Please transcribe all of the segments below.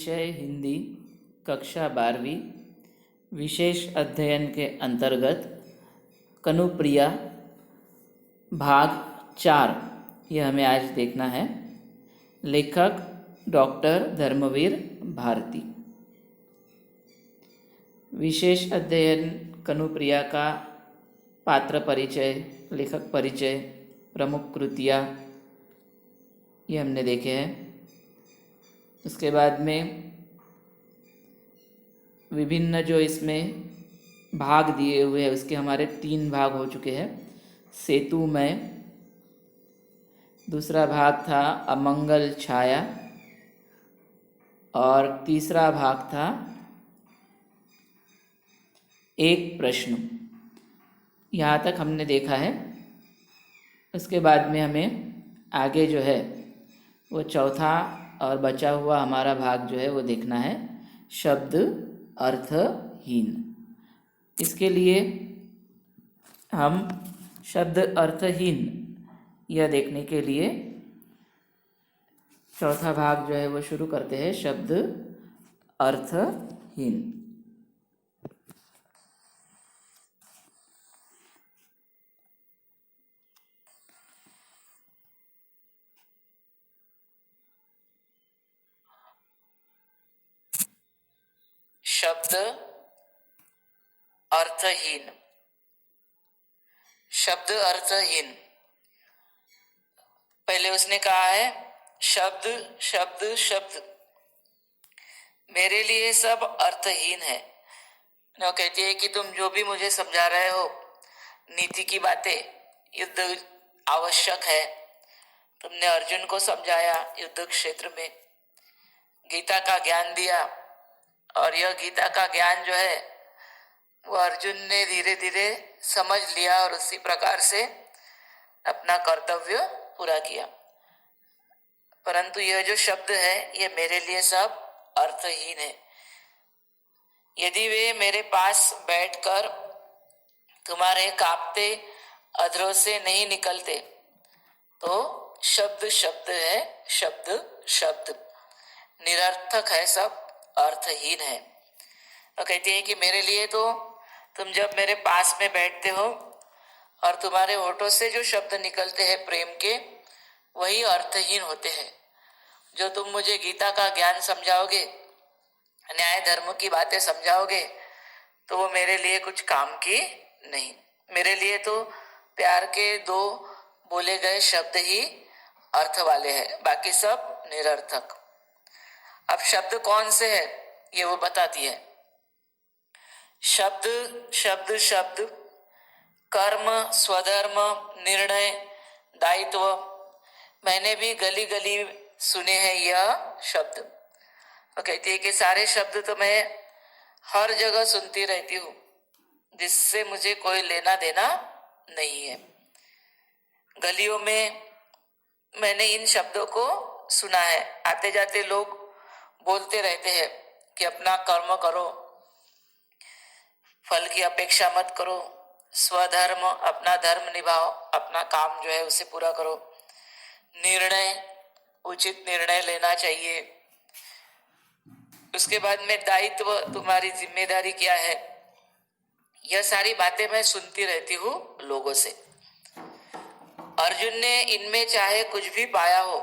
विषय हिंदी कक्षा 12वीं विशेष अध्ययन के अंतर्गत कनुप्रिया भाग 4 यह हमें आज देखना है। लेखक डॉक्टर धर्मवीर भारती। विशेष अध्ययन कनुप्रिया का पात्र परिचय, लेखक परिचय, प्रमुख कृतियाँ ये हमने देखे हैं। उसके बाद में विभिन्न जो इसमें भाग दिए हुए हैं उसके हमारे 3 भाग हो चुके हैं। सेतुमय, दूसरा भाग था अमंगल छाया और तीसरा भाग था एक प्रश्न। यहाँ तक हमने देखा है। उसके बाद में हमें आगे जो है वो चौथा और बचा हुआ हमारा भाग जो है वो देखना है, शब्द अर्थहीन। इसके लिए हम शब्द अर्थहीन यह देखने के लिए चौथा भाग जो है वो शुरू करते हैं, शब्द अर्थहीन। शब्द अर्थहीन। शब्द अर्थहीन, पहले उसने कहा है शब्द शब्द शब्द मेरे लिए सब अर्थहीन है। वो कहती है कि तुम जो भी मुझे समझा रहे हो, नीति की बातें, युद्ध आवश्यक है, तुमने अर्जुन को समझाया युद्ध क्षेत्र में, गीता का ज्ञान दिया, और यह गीता का ज्ञान जो है वो अर्जुन ने धीरे धीरे समझ लिया और उसी प्रकार से अपना कर्तव्य पूरा किया। परंतु यह जो शब्द है ये मेरे लिए सब अर्थहीन है। यदि वे मेरे पास बैठकर तुम्हारे कांपते अधरों से नहीं निकलते तो शब्द शब्द है, शब्द शब्द निरर्थक है, सब अर्थहीन है। तो कहती है कि मेरे लिए तो तुम जब मेरे पास में बैठते हो और तुम्हारे होठों से जो शब्द निकलते हैं प्रेम के, वही अर्थहीन होते हैं। जो तुम मुझे गीता का ज्ञान समझाओगे, न्याय धर्म की बातें समझाओगे, तो वो मेरे लिए कुछ काम की नहीं। मेरे लिए तो प्यार के 2 बोले गए शब्द ही अर्थ वाले हैं, बाकी सब निरर्थक। अब शब्द कौन से है ये वो बताती है। शब्द शब्द शब्द, कर्म, स्वधर्म, निर्णय, दायित्व, मैंने भी गली गली सुने हैं यह शब्द। वो कहती है कि सारे शब्द तो मैं हर जगह सुनती रहती हूँ, जिससे मुझे कोई लेना देना नहीं है। गलियों में मैंने इन शब्दों को सुना है। आते जाते लोग बोलते रहते हैं कि अपना कर्म करो, फल की अपेक्षा मत करो, स्वधर्म, अपना धर्म निभाओ, अपना काम जो है उसे पूरा करो, निर्णय, उचित निर्णय लेना चाहिए, उसके बाद में दायित्व, तुम्हारी जिम्मेदारी क्या है। यह सारी बातें मैं सुनती रहती हूँ लोगों से। अर्जुन ने इनमें चाहे कुछ भी पाया हो,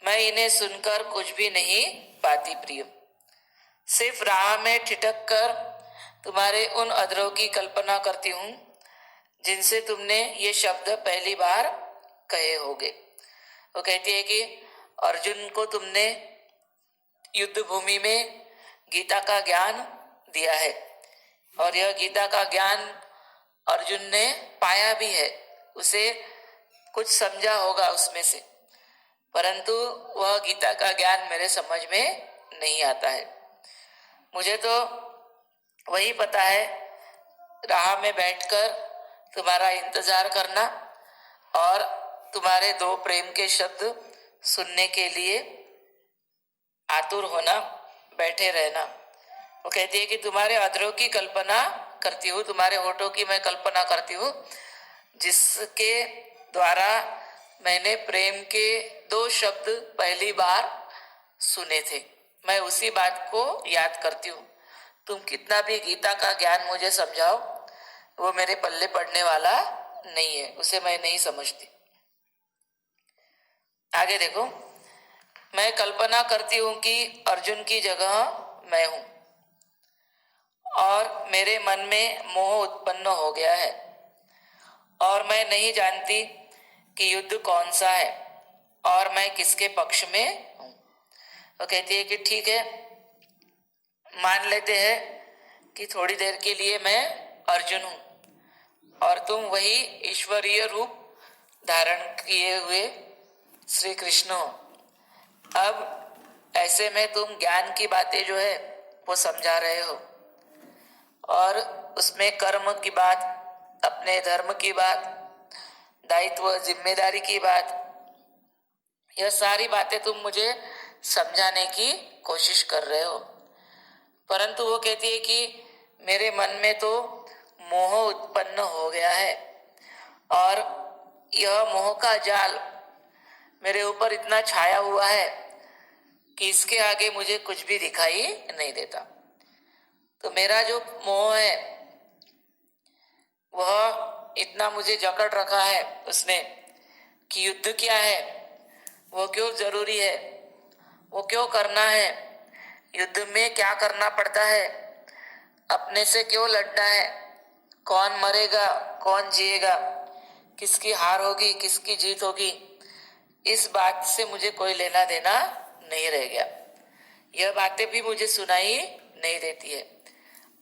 मैं इन्हें सुनकर कुछ भी नहीं पाती प्रिय। सिर्फ राह में ठिठक कर तुम्हारे उन अधरों की कल्पना करती हूँ जिनसे तुमने ये शब्द पहली बार कहे होगे। वो कहती है कि अर्जुन को तुमने युद्ध भूमि में गीता का ज्ञान दिया है और यह गीता का ज्ञान अर्जुन ने पाया भी है, उसे कुछ समझा होगा उसमें से, परंतु वह गीता का ज्ञान मेरे समझ में नहीं आता है। मुझे तो वही पता है, राह में बैठकर तुम्हारा इंतजार करना और तुम्हारे 2 प्रेम के शब्द सुनने के लिए आतुर होना, बैठे रहना। वो कहती है कि तुम्हारे अधरों की कल्पना करती हूँ, तुम्हारे होठों की मैं कल्पना करती हूँ, जिसके द्वारा मैंने प्रेम के 2 शब्द पहली बार सुने थे। मैं उसी बात को याद करती हूँ। तुम कितना भी गीता का ज्ञान मुझे समझाओ, वो मेरे पल्ले पड़ने वाला नहीं है, उसे मैं नहीं समझती। आगे देखो, मैं कल्पना करती हूँ कि अर्जुन की जगह मैं हूं और मेरे मन में मोह उत्पन्न हो गया है और मैं नहीं जानती कि युद्ध कौन सा है और मैं किसके पक्ष में हूं। वो कहती है कि ठीक है, मान लेते हैं कि थोड़ी देर के लिए मैं अर्जुन हूं और तुम वही ईश्वरीय रूप धारण किए हुए श्री कृष्ण हो। अब ऐसे में तुम ज्ञान की बातें जो है वो समझा रहे हो और उसमें कर्म की बात, अपने धर्म की बात, दायित्व जिम्मेदारी की बात, यह सारी बातें तुम मुझे समझाने की कोशिश कर रहे हो। परंतु वो कहती है कि मेरे मन में तो मोह उत्पन्न हो गया है और यह मोह का जाल मेरे ऊपर इतना छाया हुआ है कि इसके आगे मुझे कुछ भी दिखाई नहीं देता। तो मेरा जो मोह है वह इतना मुझे जकड़ रखा है उसने कि युद्ध क्या है, वो क्यों जरूरी है, वो क्यों करना है, युद्ध में क्या करना पड़ता है, अपने से क्यों लड़ना है, कौन मरेगा कौन जिएगा, किसकी हार होगी किसकी जीत होगी, इस बात से मुझे कोई लेना देना नहीं रह गया। यह बातें भी मुझे सुनाई नहीं देती है।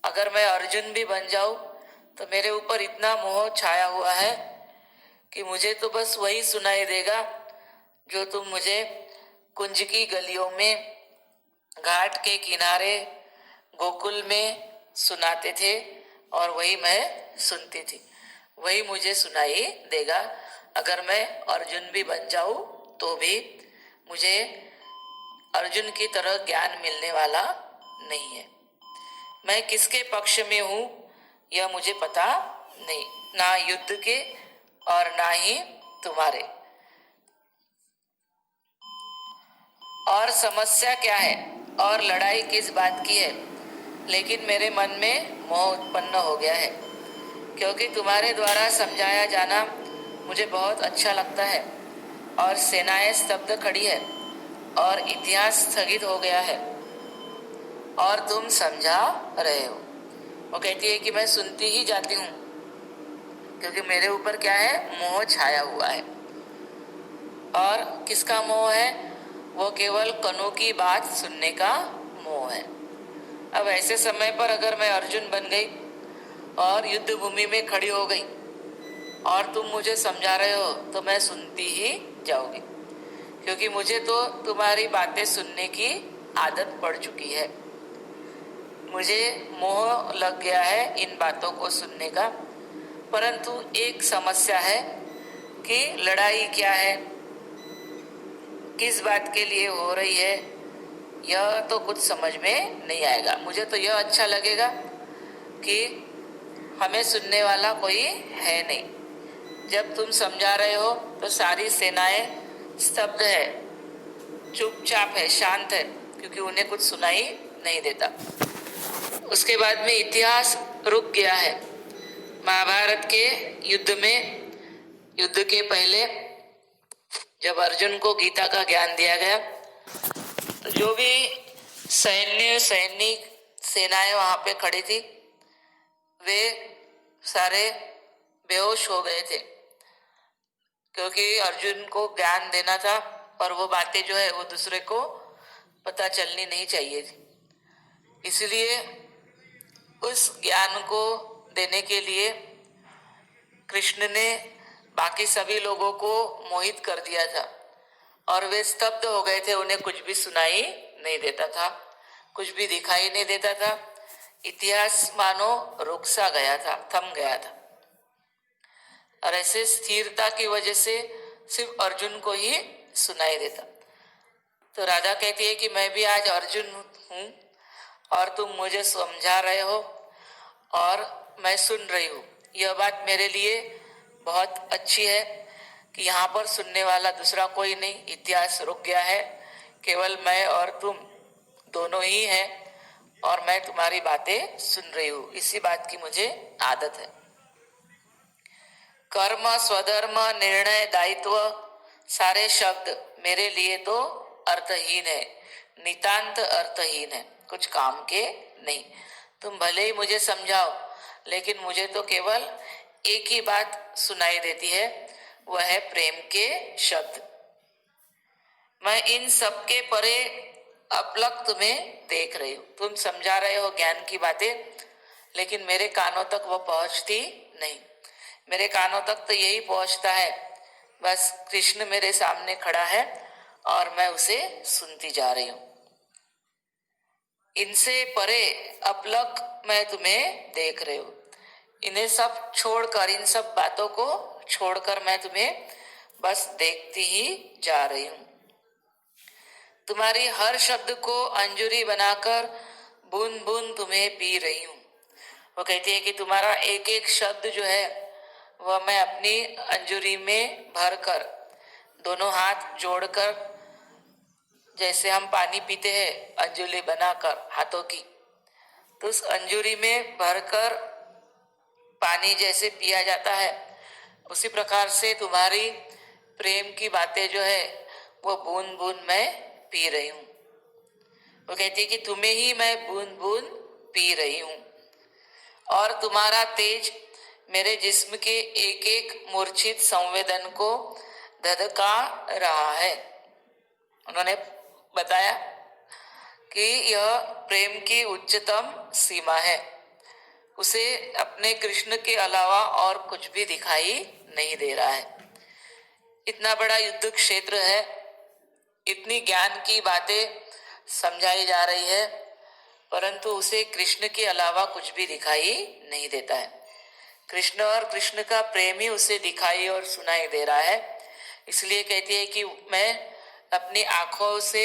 अगर मैं अर्जुन भी बन जाऊं तो मेरे ऊपर इतना मोह छाया हुआ है कि मुझे तो बस वही सुनाई देगा जो तुम मुझे कुंज की गलियों में, घाट के किनारे, गोकुल में सुनाते थे और वही मैं सुनती थी, वही मुझे सुनाई देगा। अगर मैं अर्जुन भी बन जाऊं तो भी मुझे अर्जुन की तरह ज्ञान मिलने वाला नहीं है। मैं किसके पक्ष में हूं यह मुझे पता नहीं, ना युद्ध के और ना ही तुम्हारे। और समस्या क्या है और लड़ाई किस बात की है, लेकिन मेरे मन में मोह उत्पन्न हो गया है क्योंकि तुम्हारे द्वारा समझाया जाना मुझे बहुत अच्छा लगता है और सेनाएं स्तब्ध खड़ी है और इतिहास स्थगित हो गया है और तुम समझा रहे हो। वो कहती है कि मैं सुनती ही जाती हूँ क्योंकि मेरे ऊपर क्या है, मोह छाया हुआ है। और किसका मोह है, वो केवल कनों की बात सुनने का मोह है। अब ऐसे समय पर अगर मैं अर्जुन बन गई और युद्ध भूमि में खड़ी हो गई और तुम मुझे समझा रहे हो तो मैं सुनती ही जाऊंगी क्योंकि मुझे तो तुम्हारी बातें सुनने की आदत पड़ चुकी है। मुझे मोह लग गया है इन बातों को सुनने का। परंतु एक समस्या है कि लड़ाई क्या है, किस बात के लिए हो रही है, यह तो कुछ समझ में नहीं आएगा। मुझे तो यह अच्छा लगेगा कि हमें सुनने वाला कोई है नहीं। जब तुम समझा रहे हो तो सारी सेनाएं स्तब्ध है, चुपचाप है, शांत है क्योंकि उन्हें कुछ सुनाई नहीं देता। उसके बाद में इतिहास रुक गया है। महाभारत के युद्ध में, युद्ध के पहले जब अर्जुन को गीता का ज्ञान दिया गया तो जो भी सैनिक सेनाएं वहां पे खड़ी थी वे सारे बेहोश हो गए थे क्योंकि अर्जुन को ज्ञान देना था और वो बातें जो है वो दूसरे को पता चलनी नहीं चाहिए थी। इसलिए उस ज्ञान को देने के लिए कृष्ण ने बाकी सभी लोगों को मोहित कर दिया था और वे स्तब्ध हो गए थे, उन्हें कुछ भी सुनाई नहीं देता था, कुछ भी दिखाई नहीं देता था। इतिहास मानो रुक सा गया था, थम गया था और ऐसे स्थिरता की वजह से सिर्फ अर्जुन को ही सुनाई देता। तो राधा कहती है कि मैं भी आज अर्जुन हूं और तुम मुझे समझा रहे हो और मैं सुन रही हूँ। यह बात मेरे लिए बहुत अच्छी है कि यहाँ पर सुनने वाला दूसरा कोई नहीं, इतिहास रुक गया है, केवल मैं और तुम दोनों ही है और मैं तुम्हारी बातें सुन रही हूं, इसी बात की मुझे आदत है। कर्म, स्वधर्म, निर्णय, दायित्व सारे शब्द मेरे लिए तो अर्थहीन है, नितांत अर्थहीन है, कुछ काम के नहीं। तुम भले ही मुझे समझाओ, लेकिन मुझे तो केवल एक ही बात सुनाई देती है, वह है प्रेम के शब्द। मैं इन सब के परे अपलक तुम्हें देख रही हूं। तुम समझा रहे हो ज्ञान की बातें, लेकिन मेरे कानों तक वो पहुंचती नहीं। मेरे कानों तक तो यही पहुंचता है, बस कृष्ण मेरे सामने खड़ा है और मैं उसे सुनती जा रही हूं। इनसे परे अपलक मैं तुम्हें देख रही हूं। इन्हें सब छोड़कर, इन सब बातों को छोड़कर मैं तुम्हें बस देखती ही जा रही हूं। तुम्हारी हर शब्द को अंजुरी बनाकर बूंद बूंद तुम्हें पी रही हूं। वो कहती है कि तुम्हारा एक एक शब्द जो है वह मैं अपनी अंजुरी में भरकर, दोनों हाथ जोड़कर, जैसे हम पानी पीते हैं अंजुली बनाकर हाथों की, तो उस अंजुरी में भरकर पानी जैसे पिया जाता है, उसी प्रकार से तुम्हारी प्रेम की बातें जो है वो बूंद बूंद मैं पी रही हूं। वो कहती है कि तुम्हें ही मैं बूंद बूंद पी रही हूं और तुम्हारा तेज मेरे जिस्म के एक एक मूर्छित संवेदन को धधका रहा है। उन्होंने बताया कि यह प्रेम की उच्चतम सीमा है, उसे अपने कृष्ण के अलावा और कुछ भी दिखाई नहीं दे रहा है। इतना बड़ा युद्ध क्षेत्र है, इतनी ज्ञान की बातें समझाई जा रही है, परंतु उसे कृष्ण के अलावा कुछ भी दिखाई नहीं देता है। कृष्ण और कृष्ण का प्रेम ही उसे दिखाई और सुनाई दे रहा है। इसलिए कहती है कि मैं अपनी आंखों से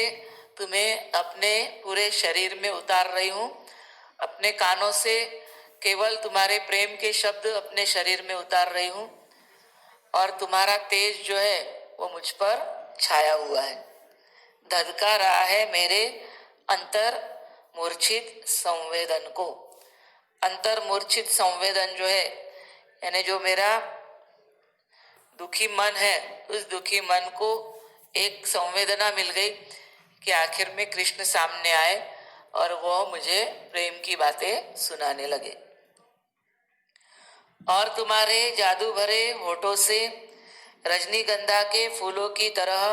तुम्हें अपने पूरे शरीर में उतार रही हूं, अपने कानों से केवल तुम्हारे प्रेम के शब्द अपने शरीर में उतार रही हूं और तुम्हारा तेज जो है वो मुझ पर छाया हुआ है, धधका रहा है मेरे अंतर मूर्छित संवेदन को। अंतर मूर्छित संवेदन जो है, यानी जो मेरा दुखी मन है, उस दुखी मन को एक संवेदना मिल गई कि आखिर में कृष्ण सामने आए और वो मुझे प्रेम की बातें सुनाने लगे। और तुम्हारे जादू भरे होठों से रजनीगंधा के फूलों की तरह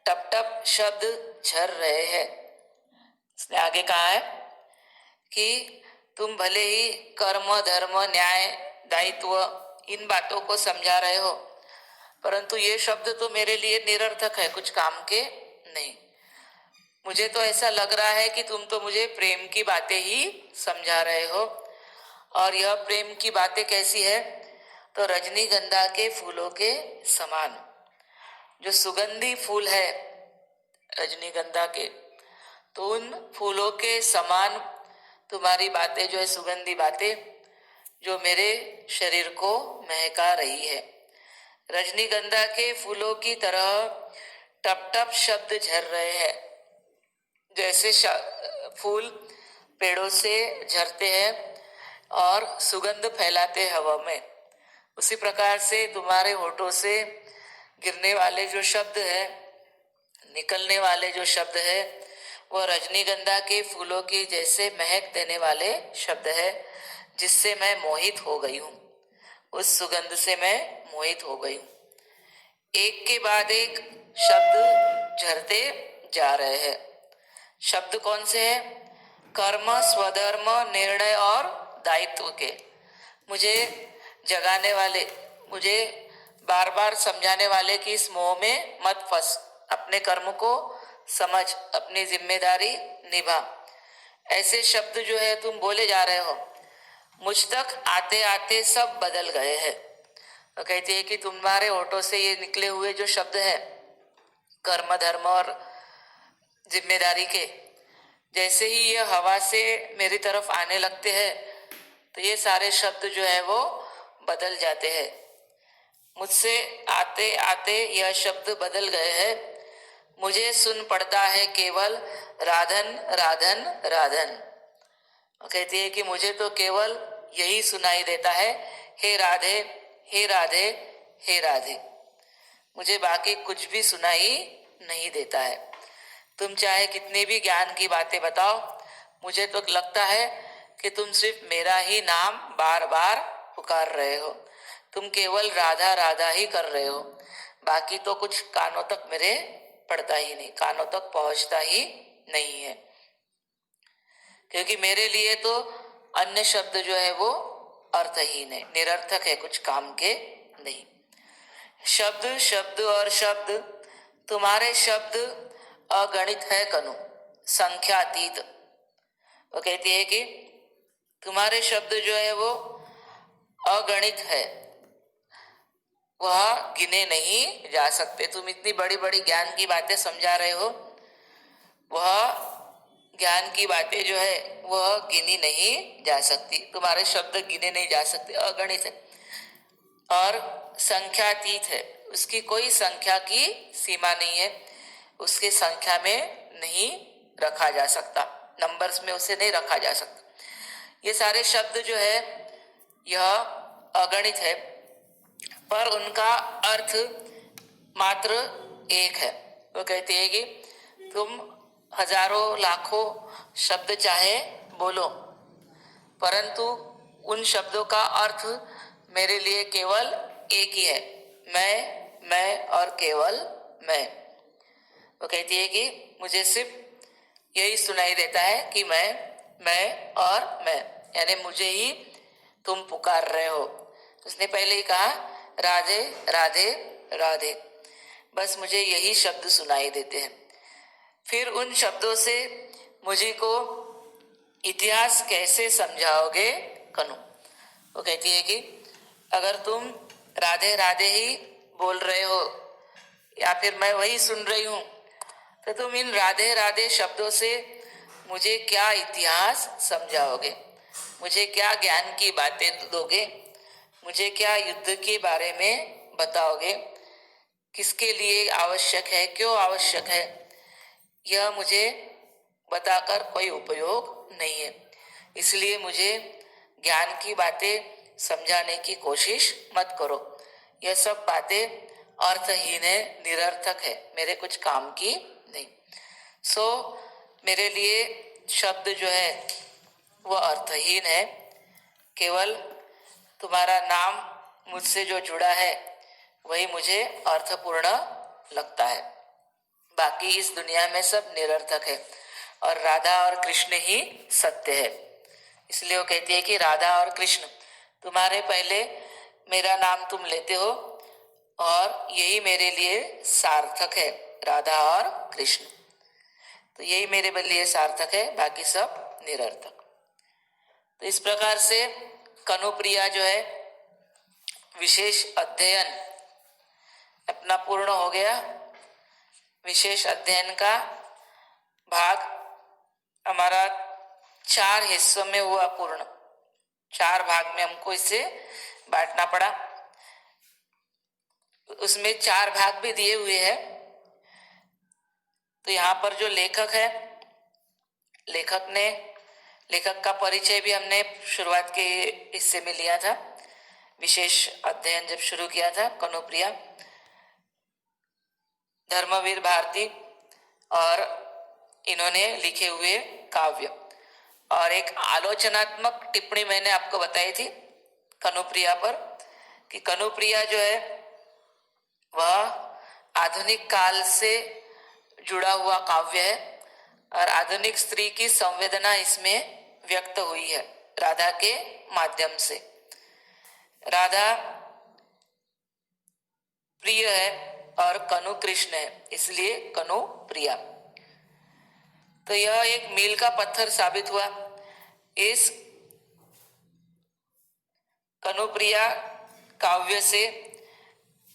टप टप शब्द झर रहे हैं। इसने आगे कहा है कि तुम भले ही कर्म, धर्म, न्याय, दायित्व इन बातों को समझा रहे हो, परंतु ये शब्द तो मेरे लिए निरर्थक है, कुछ काम के नहीं। मुझे तो ऐसा लग रहा है कि तुम तो मुझे प्रेम की बातें ही समझा रहे हो, और यह प्रेम की बातें कैसी है, तो रजनीगंधा के फूलों के समान। जो सुगंधी फूल है रजनीगंधा के, तो उन फूलों के समान तुम्हारी बातें जो है, सुगंधी बातें जो मेरे शरीर को महका रही है। रजनीगंधा के फूलों की तरह टप टप शब्द झर रहे हैं। जैसे फूल पेड़ों से झरते हैं और सुगंध फैलाते हैं हवा में, उसी प्रकार से तुम्हारे होठों से गिरने वाले जो शब्द है, निकलने वाले जो शब्द है, वो रजनीगंधा के फूलों की जैसे महक देने वाले शब्द है, जिससे मैं मोहित हो गई हूँ, उस सुगंध से मैं मोहित हो गई हूँ। एक के बाद एक शब्द झरते जा रहे हैं। शब्द कौन से हैं? कर्म, स्वधर्म, निर्णय और दायित्व के। मुझे जगाने वाले, मुझे बार बार समझाने वाले कि इस मोह में मत फंस, अपने कर्म को समझ, अपनी जिम्मेदारी निभा, ऐसे शब्द जो है तुम बोले जा रहे हो, मुझ तक आते आते सब बदल गए हैं। तो कहती है कि तुम्हारे होठों से ये निकले हुए जो शब्द है कर्म, धर्म और जिम्मेदारी के, जैसे ही ये हवा से मेरी तरफ आने लगते हैं, तो ये सारे शब्द जो है वो बदल जाते हैं। मुझसे आते आते यह शब्द बदल गए हैं, मुझे सुन पड़ता है केवल राधन राधन राधन। वो कहती है कि मुझे तो केवल यही सुनाई देता है, हे राधे हे राधे हे राधे। मुझे बाकी कुछ भी सुनाई नहीं देता है। तुम चाहे कितनी भी ज्ञान की बातें बताओ, मुझे तो लगता है कि तुम सिर्फ मेरा ही नाम बार बार पुकार रहे हो। तुम केवल राधा राधा ही कर रहे हो, बाकी तो कुछ कानों तक मेरे पड़ता ही नहीं, कानों तक पहुंचता ही नहीं है। क्योंकि मेरे लिए तो अन्य शब्द जो है वो अर्थहीन है, निरर्थक है, कुछ काम के नहीं। शब्द शब्द और शब्द, तुम्हारे शब्द अगणित है कनु, संख्यातीत। वो कहती है कि तुम्हारे शब्द जो है वो अगणित है, वह गिने नहीं जा सकते। तुम इतनी बड़ी बड़ी ज्ञान की बातें समझा रहे हो, वह ज्ञान की बातें जो है वह गिनी नहीं जा सकती। तुम्हारे शब्द गिने नहीं जा सकते, अगणित है और संख्यातीत है। उसकी कोई संख्या की सीमा नहीं है, उसकी संख्या में नहीं रखा जा सकता, नंबर्स में उसे नहीं रखा जा सकता। ये सारे शब्द जो है यह अगणित है, पर उनका अर्थ मात्र एक है। वो कहती है कि तुम हजारों लाखों शब्द चाहे बोलो, परंतु उन शब्दों का अर्थ मेरे लिए केवल एक ही है, मैं और केवल मैं। वो कहती है कि मुझे सिर्फ यही सुनाई देता है कि मैं और मैं, यानी मुझे ही तुम पुकार रहे हो। उसने पहले ही कहा राधे राधे राधे, बस मुझे यही शब्द सुनाई देते हैं। फिर उन शब्दों से मुझे को इतिहास कैसे समझाओगे कनु। वो कहती है कि अगर तुम राधे राधे ही बोल रहे हो या फिर मैं वही सुन रही हूं, तो तुम इन राधे राधे शब्दों से मुझे क्या इतिहास समझाओगे, मुझे क्या ज्ञान की बातें दोगे, मुझे क्या युद्ध के बारे में बताओगे, किसके लिए आवश्यक है, क्यों आवश्यक है, यह मुझे बताकर कोई उपयोग नहीं है। इसलिए मुझे ज्ञान की बातें समझाने की कोशिश मत करो। यह सब बातें अर्थहीन है, निरर्थक है, मेरे कुछ काम की नहीं। सो मेरे लिए शब्द जो है वह अर्थहीन है। केवल तुम्हारा नाम मुझसे जो जुड़ा है वही मुझे अर्थपूर्ण लगता है, बाकी इस दुनिया में सब निरर्थक है और राधा और कृष्ण ही सत्य है। इसलिए वो कहती है कि राधा और कृष्ण, तुम्हारे पहले मेरा नाम तुम लेते हो और यही मेरे लिए सार्थक है, राधा और कृष्ण, तो यही मेरे लिए सार्थक है, बाकी सब निरर्थक। तो इस प्रकार से कनुप्रिया जो है विशेष अध्ययन अपना पूर्ण हो गया। विशेष अध्ययन का भाग हमारा 4 हिस्सों में हुआ पूर्ण, 4 भाग में हमको इसे बांटना पड़ा। उसमें 4 भाग भी दिए हुए हैं। तो यहाँ पर जो लेखक है, लेखक का परिचय भी हमने शुरुआत के हिस्से में लिया था। विशेष अध्ययन जब शुरू किया था, कनुप्रिया धर्मवीर भारती और इन्होंने लिखे हुए काव्य, और एक आलोचनात्मक टिप्पणी मैंने आपको बताई थी कनुप्रिया पर, कि कनुप्रिया जो है वह आधुनिक काल से जुड़ा हुआ काव्य है और आधुनिक स्त्री की संवेदना इसमें व्यक्त हुई है राधा के माध्यम से। राधा प्रिय है और कनु कृष्ण है, इसलिए कनु प्रिया। तो यह एक मील का पत्थर साबित हुआ। इस कनुप्रिया काव्य से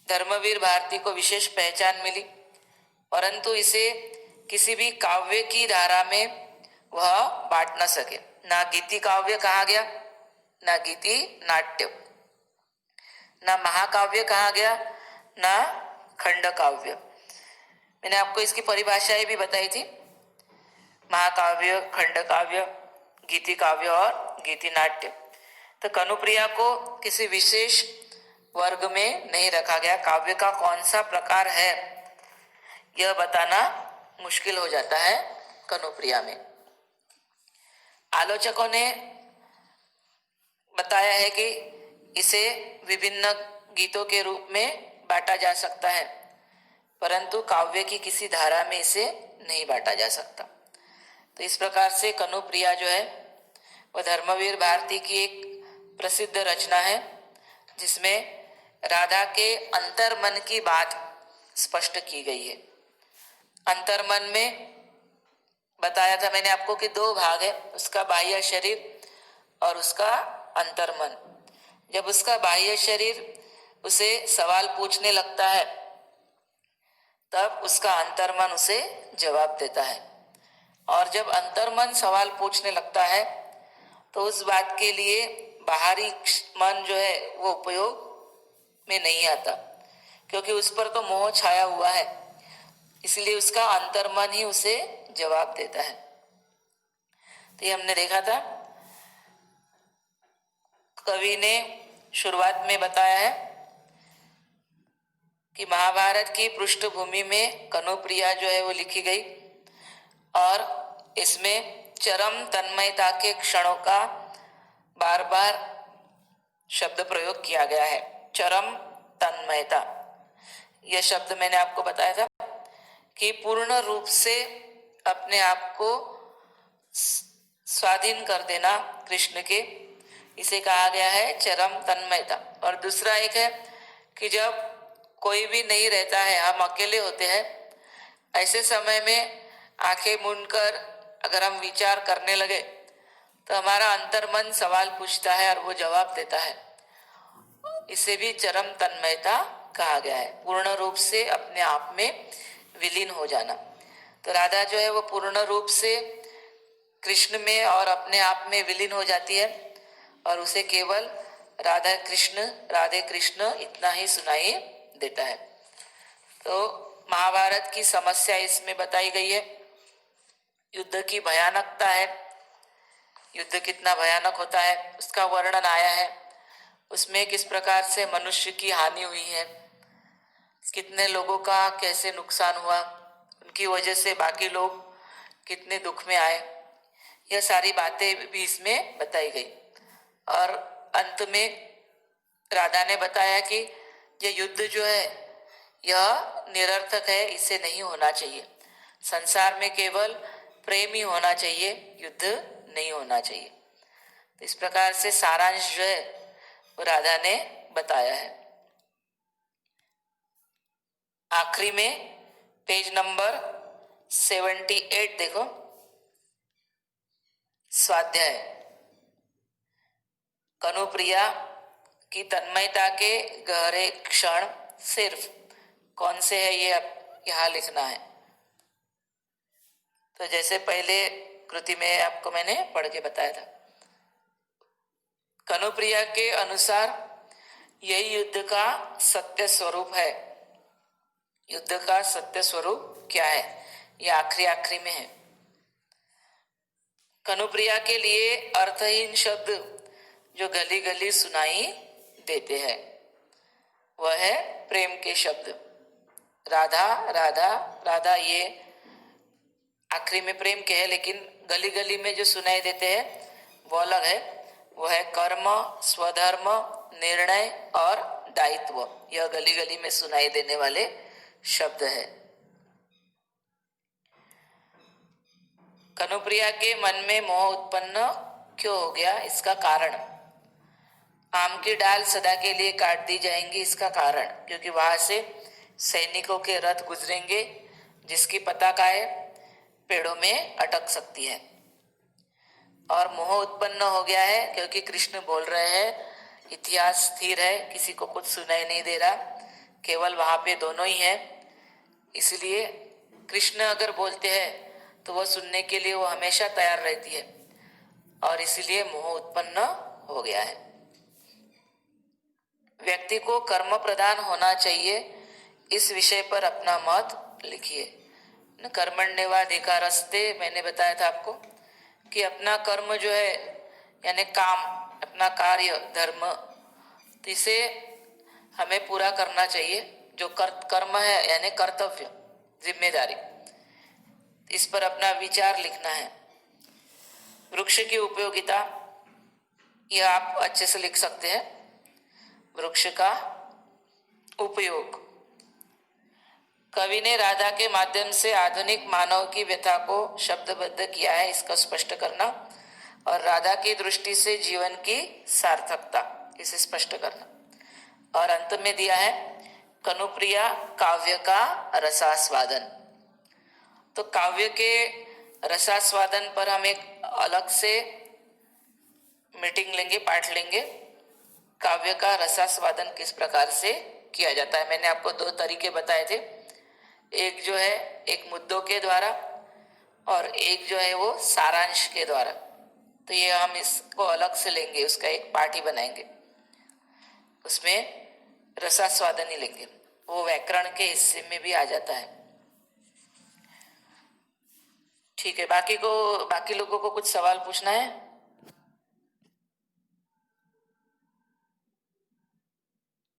धर्मवीर भारती को विशेष पहचान मिली, परंतु इसे किसी भी काव्य की धारा में वह बांट न सके। ना गीति काव्य कहा गया, ना गीति नाट्य, ना महाकाव्य कहा गया, ना खंड काव्य। मैंने आपको इसकी परिभाषाएं भी बताई थी, महाकाव्य, खंडकाव्य, गीति काव्य और गीति नाट्य। तो कनुप्रिया को किसी विशेष वर्ग में नहीं रखा गया। काव्य का कौन सा प्रकार है यह बताना मुश्किल हो जाता है कनुप्रिया में। आलोचकों ने बताया है कि इसे विभिन्न गीतों के रूप में बांटा जा सकता है, परंतु काव्य की किसी धारा में इसे नहीं बांटा जा सकता। तो इस प्रकार से कनुप्रिया जो है वह धर्मवीर भारती की एक प्रसिद्ध रचना है, जिसमें राधा के अंतर्मन की बात स्पष्ट की गई है। अंतर्मन में बताया था मैंने आपको कि दो भाग है, उसका बाह्य शरीर और उसका अंतर्मन। जब उसका बाह्य शरीर उसे सवाल पूछने लगता है तब उसका अंतर्मन उसे जवाब देता है, और जब अंतर्मन सवाल पूछने लगता है तो उस बात के लिए बाहरी मन जो है वो उपयोग में नहीं आता, क्योंकि उस पर तो मोह छाया हुआ है, इसलिए उसका अंतर्मन ही उसे जवाब देता है। तो ये हमने देखा था। कवि ने शुरुआत में बताया है कि महाभारत की पृष्ठभूमि में कनुप्रिया जो है वो लिखी गई, और इसमें चरम तन्मयता के क्षणों का बार बार शब्द प्रयोग किया गया है। चरम तन्मयता, यह शब्द मैंने आपको बताया था कि पूर्ण रूप से अपने आप को स्वाधीन कर देना कृष्ण के, इसे कहा गया है चरम तन्मयता। और दूसरा एक है कि जब कोई भी नहीं रहता है, हम अकेले होते हैं, ऐसे समय में आंखें मूंदकर अगर हम विचार करने लगे तो हमारा अंतर्मन सवाल पूछता है और वो जवाब देता है। इसे भी चरम तन्मयता कहा गया है, पूर्ण रूप से अपने आप में विलीन हो जाना। तो राधा जो है वो पूर्ण रूप से कृष्ण में और अपने आप में विलीन हो जाती है, और उसे केवल राधा कृष्ण, राधे कृष्ण इतना ही सुनाई देता है। तो महाभारत की समस्या इसमें बताई गई है, युद्ध की भयानकता है, युद्ध कितना भयानक होता है उसका वर्णन आया है। उसमें किस प्रकार से मनुष्य की हानि हुई है, कितने लोगों का कैसे नुकसान हुआ, उनकी वजह से बाकी लोग कितने दुख में आए, यह सारी बातें भी इसमें बताई गई। और अंत में राधा ने बताया कि यह युद्ध जो है यह निरर्थक है, इसे नहीं होना चाहिए। संसार में केवल प्रेम ही होना चाहिए, युद्ध नहीं होना चाहिए। तो इस प्रकार से सारांश जो है वो राधा ने बताया है। आखिरी में पेज नंबर 78 देखो, स्वाध्याय। कनुप्रिया की तन्मयता के गहरे क्षण सिर्फ कौन से है ये अब यहां लिखना है। तो जैसे पहले कृति में आपको मैंने पढ़ के बताया था, कनुप्रिया के अनुसार यही युद्ध का सत्य स्वरूप है। युद्ध का सत्य स्वरूप क्या है ये आखिरी में है। कनुप्रिया के लिए अर्थहीन शब्द जो गली गली सुनाई देते हैं वह है प्रेम के शब्द। राधा राधा राधा, ये आखिरी में प्रेम के है, लेकिन गली गली में जो सुनाई देते हैं वो अलग है। वो है कर्म, स्वधर्म, निर्णय और दायित्व, यह गली गली में सुनाई देने वाले शब्द है। कनुप्रिया के मन में मोह उत्पन्न क्यों हो गया, इसका कारण। आम की डाल सदा के लिए काट दी जाएंगी, इसका कारण क्योंकि वहां से सैनिकों के रथ गुजरेंगे जिसकी पताकाएं पेड़ों में अटक सकती है। और मोह उत्पन्न हो गया है क्योंकि कृष्ण बोल रहे हैं, इतिहास स्थिर है, किसी को कुछ सुनाई नहीं दे रहा, केवल वहां पे दोनों ही हैं। इसलिए कृष्ण अगर बोलते हैं तो वह सुनने के लिए वो हमेशा तैयार रहती है, और इसलिए मोह उत्पन्न हो गया है। व्यक्ति को कर्म प्रधान होना चाहिए, इस विषय पर अपना मत लिखिए न, कर्मण्येवाधिकारस्ते, मैंने बताया था आपको कि अपना कर्म जो है यानी काम, अपना कार्य धर्म, इसे हमें पूरा करना चाहिए। जो कर्म है यानी कर्तव्य, जिम्मेदारी, इस पर अपना विचार लिखना है। वृक्ष की उपयोगिता, यह आप अच्छे से लिख सकते हैं। वृक्ष का उपयोग, कवि ने राधा के माध्यम से आधुनिक मानव की व्यथा को शब्दबद्ध किया है, इसका स्पष्ट करना, और राधा की दृष्टि से जीवन की सार्थकता, इसे स्पष्ट करना। और अंत में दिया है कनुप्रिया काव्य का रसास्वादन। तो काव्य के रसास्वादन पर हम एक अलग से मीटिंग लेंगे, पाठ लेंगे। काव्य का रसास्वादन किस प्रकार से किया जाता है, मैंने आपको 2 तरीके बताए थे। एक जो है एक मुद्दों के द्वारा, और एक जो है वो सारांश के द्वारा। तो ये हम इसको अलग से लेंगे, उसका एक पाठ ही बनाएंगे, उसमें रसास्वादन ही लेंगे। वो व्याकरण के हिस्से में भी आ जाता है। ठीक है, बाकी लोगों को कुछ सवाल पूछना है?